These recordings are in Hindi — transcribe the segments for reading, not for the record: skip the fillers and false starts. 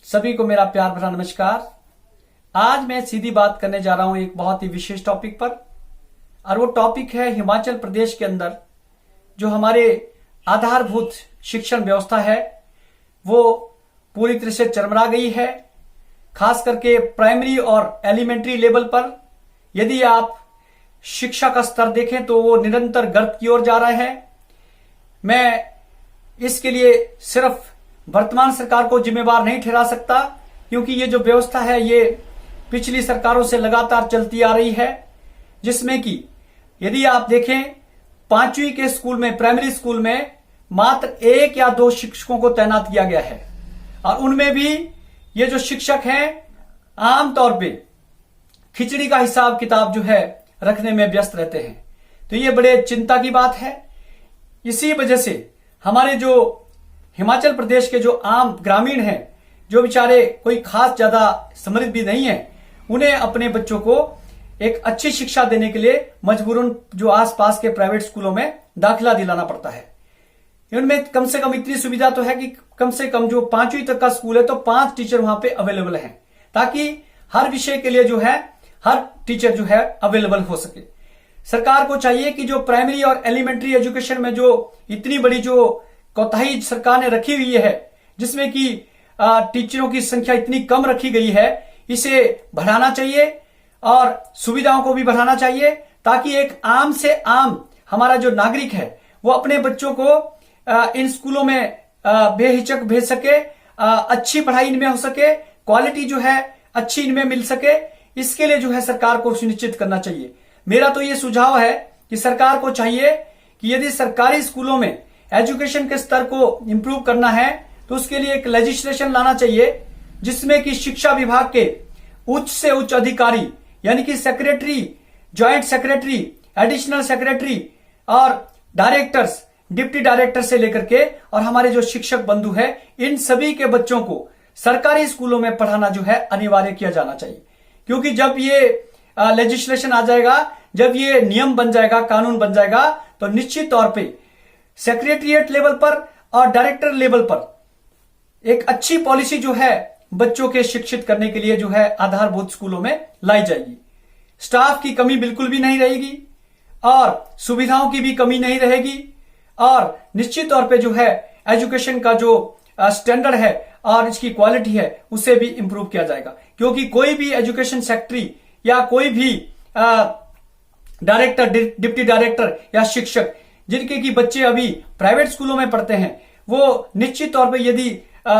सभी को मेरा प्यार भरा नमस्कार। आज मैं सीधी बात करने जा रहा हूं एक बहुत ही विशेष टॉपिक पर, और वो टॉपिक है हिमाचल प्रदेश के अंदर जो हमारे आधारभूत शिक्षण व्यवस्था है वो पूरी तरह से चरमरा गई है। खास करके प्राइमरी और एलिमेंट्री लेवल पर यदि आप शिक्षा का स्तर देखें तो वो निरंतर गर्त की ओर जा रहा है। मैं इसके लिए सिर्फ वर्तमान सरकार को जिम्मेवार नहीं ठहरा सकता, क्योंकि ये जो व्यवस्था है ये पिछली सरकारों से लगातार चलती आ रही है, जिसमें कि यदि आप देखें 5वीं के स्कूल में, प्राइमरी स्कूल में मात्र 1 या 2 शिक्षकों को तैनात किया गया है, और उनमें भी ये जो शिक्षक हैं आमतौर पे खिचड़ी का हिसाब किताब जो है रखने में व्यस्त रहते हैं। तो ये बड़े चिंता की बात है। इसी वजह से हमारे जो हिमाचल प्रदेश के जो आम ग्रामीण हैं, जो बेचारे कोई खास ज्यादा समृद्ध भी नहीं है, उन्हें अपने बच्चों को एक अच्छी शिक्षा देने के लिए मजबूरन जो आसपास के प्राइवेट स्कूलों में दाखिला दिलाना पड़ता है। इनमें कम से कम इतनी सुविधा तो है कि कम से कम जो 5वीं तक का स्कूल है तो 5 टीचर वहां पे अवेलेबल हैं, ताकि हर विषय के लिए जो है हर टीचर जो है अवेलेबल हो सके। सरकार को चाहिए कि जो प्राइमरी और एलिमेंट्री एजुकेशन में जो इतनी बड़ी जो कोताही सरकार ने रखी हुई है, जिसमें कि टीचरों की संख्या इतनी कम रखी गई है, इसे बढ़ाना चाहिए और सुविधाओं को भी बढ़ाना चाहिए, ताकि एक आम से आम हमारा जो नागरिक है वो अपने बच्चों को इन स्कूलों में बेहिचक भेज सके, अच्छी पढ़ाई इनमें हो सके, क्वालिटी जो है अच्छी इनमें मिल सके। इसके लिए जो है सरकार को सुनिश्चित करना चाहिए। मेरा तो ये सुझाव है कि सरकार को चाहिए कि यदि सरकारी स्कूलों में एजुकेशन के स्तर को इंप्रूव करना है तो उसके लिए एक लेजिस्लेशन लाना चाहिए, जिसमें कि शिक्षा विभाग के उच्च से उच्च अधिकारी यानी कि secretary, joint secretary, additional secretary और डायरेक्टर्स, डिप्टी डायरेक्टर से लेकर के और हमारे जो शिक्षक बंधु है, इन सभी के बच्चों को सरकारी स्कूलों में पढ़ाना जो है अनिवार्य किया जाना चाहिए। क्योंकि जब ये लेजिस्लेशन आ जाएगा, जब ये नियम बन जाएगा, कानून बन जाएगा, तो निश्चित तौर पे सेक्रेटरीट लेवल पर और डायरेक्टर लेवल पर एक अच्छी पॉलिसी जो है बच्चों के शिक्षित करने के लिए जो है आधारभूत स्कूलों में लाई जाएगी। स्टाफ की कमी बिल्कुल भी नहीं रहेगी और सुविधाओं की भी कमी नहीं रहेगी, और निश्चित तौर पे जो है एजुकेशन का जो स्टैंडर्ड है और इसकी क्वालिटी है उसे भी इंप्रूव किया जाएगा। क्योंकि कोई भी एजुकेशन सेक्रेटरी या कोई भी डायरेक्टर, डिप्टी डायरेक्टर या शिक्षक जिनके की बच्चे अभी प्राइवेट स्कूलों में पढ़ते हैं, वो निश्चित तौर पे यदि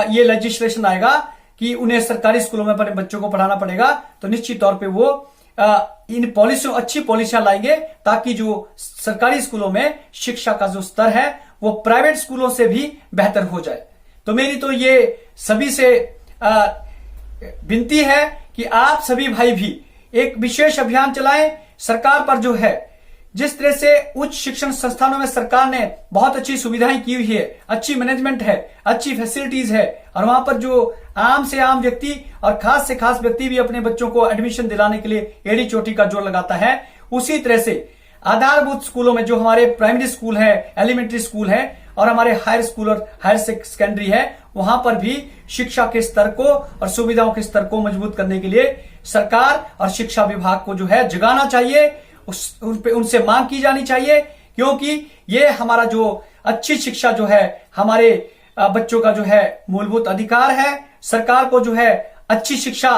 ये लेजिस्लेशन आएगा कि उन्हें सरकारी स्कूलों में अपने बच्चों को पढ़ाना पड़ेगा, तो निश्चित तौर पे वो इन पॉलिसियों, अच्छी पॉलिसियां लाएंगे, ताकि जो सरकारी स्कूलों में शिक्षा का जो स्तर है वो प्राइवेट स्कूलों से भी बेहतर हो जाए। तो मेरी तो ये सभी से विनती है कि आप सभी भाई भी एक विशेष अभियान चलाएं। सरकार पर जो है जिस तरह से उच्च शिक्षण संस्थानों में सरकार ने बहुत अच्छी सुविधाएं की हुई है, अच्छी मैनेजमेंट है, अच्छी फैसिलिटीज है, और वहां पर जो आम से आम व्यक्ति और खास से खास व्यक्ति भी अपने बच्चों को एडमिशन दिलाने के लिए एड़ी चोटी का जोर लगाता है, उसी तरह से आधारभूत स्कूलों में जो हमारे प्राइमरी स्कूल है, एलिमेंट्री स्कूल है और हमारे हायर स्कूल और हायर सेकेंडरी है, वहां पर भी शिक्षा के स्तर को और सुविधाओं के स्तर को मजबूत करने के लिए सरकार और शिक्षा विभाग को जो है जगाना चाहिए, उनसे मांग की जानी चाहिए। क्योंकि ये हमारा जो अच्छी शिक्षा जो है हमारे बच्चों का जो है मूलभूत अधिकार है। सरकार को जो है अच्छी शिक्षा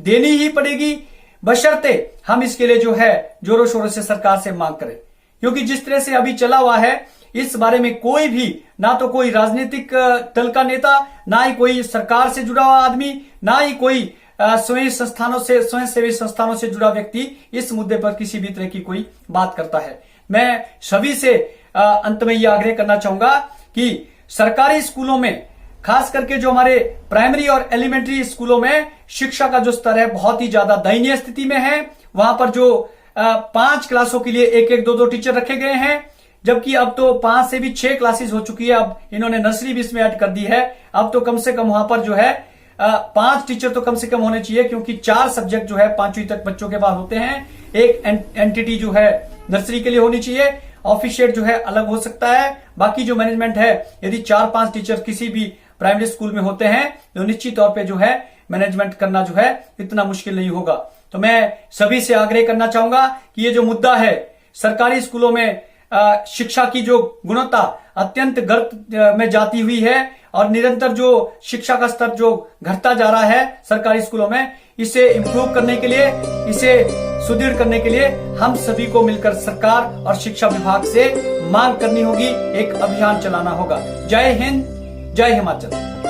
देनी ही पड़ेगी, बशर्ते हम इसके लिए जो है जोरों शोरों से सरकार से मांग करें। क्योंकि जिस तरह से अभी चला हुआ है, इस बारे में कोई भी, ना तो कोई राजनीतिक दल का नेता, ना ही कोई सरकार से जुड़ा हुआ आदमी, ना ही कोई स्वयं सेवी संस्थानों से जुड़ा व्यक्ति इस मुद्दे पर किसी भी तरह की कोई बात करता है। मैं सभी से अंत में यह आग्रह करना चाहूंगा कि सरकारी स्कूलों में, खास करके जो हमारे प्राइमरी और एलिमेंट्री स्कूलों में शिक्षा का जो स्तर है बहुत ही ज्यादा दयनीय स्थिति में है। वहां पर जो 5 क्लासों के लिए 1-1, 2-2 टीचर रखे गए हैं, जबकि अब तो 5 से भी 6 क्लासेस हो चुकी है। अब इन्होंने नर्सरी भी इसमें ऐड कर दी है। अब तो कम से कम वहां पर जो है 5 टीचर तो कम से कम होने चाहिए, क्योंकि 4 सब्जेक्ट जो है 5वीं तक बच्चों के पास होते हैं। एक एंटिटी जो है नर्सरी के लिए होनी चाहिए, ऑफिशिएट जो है अलग हो सकता है। बाकी जो मैनेजमेंट है, यदि 4-5 टीचर किसी भी प्राइमरी स्कूल में होते हैं, तो निश्चित तौर पे जो है मैनेजमेंट करना जो है इतना मुश्किल नहीं होगा। तो मैं सभी से आग्रह करना चाहूंगा कि ये जो मुद्दा है, सरकारी स्कूलों में शिक्षा की जो गुणवत्ता अत्यंत गर्त में जाती हुई है और निरंतर जो शिक्षा का स्तर जो घटता जा रहा है सरकारी स्कूलों में, इसे इम्प्रूव करने के लिए, इसे सुदृढ़ करने के लिए हम सभी को मिलकर सरकार और शिक्षा विभाग से मांग करनी होगी, एक अभियान चलाना होगा। जय हिंद, जय हिमाचल।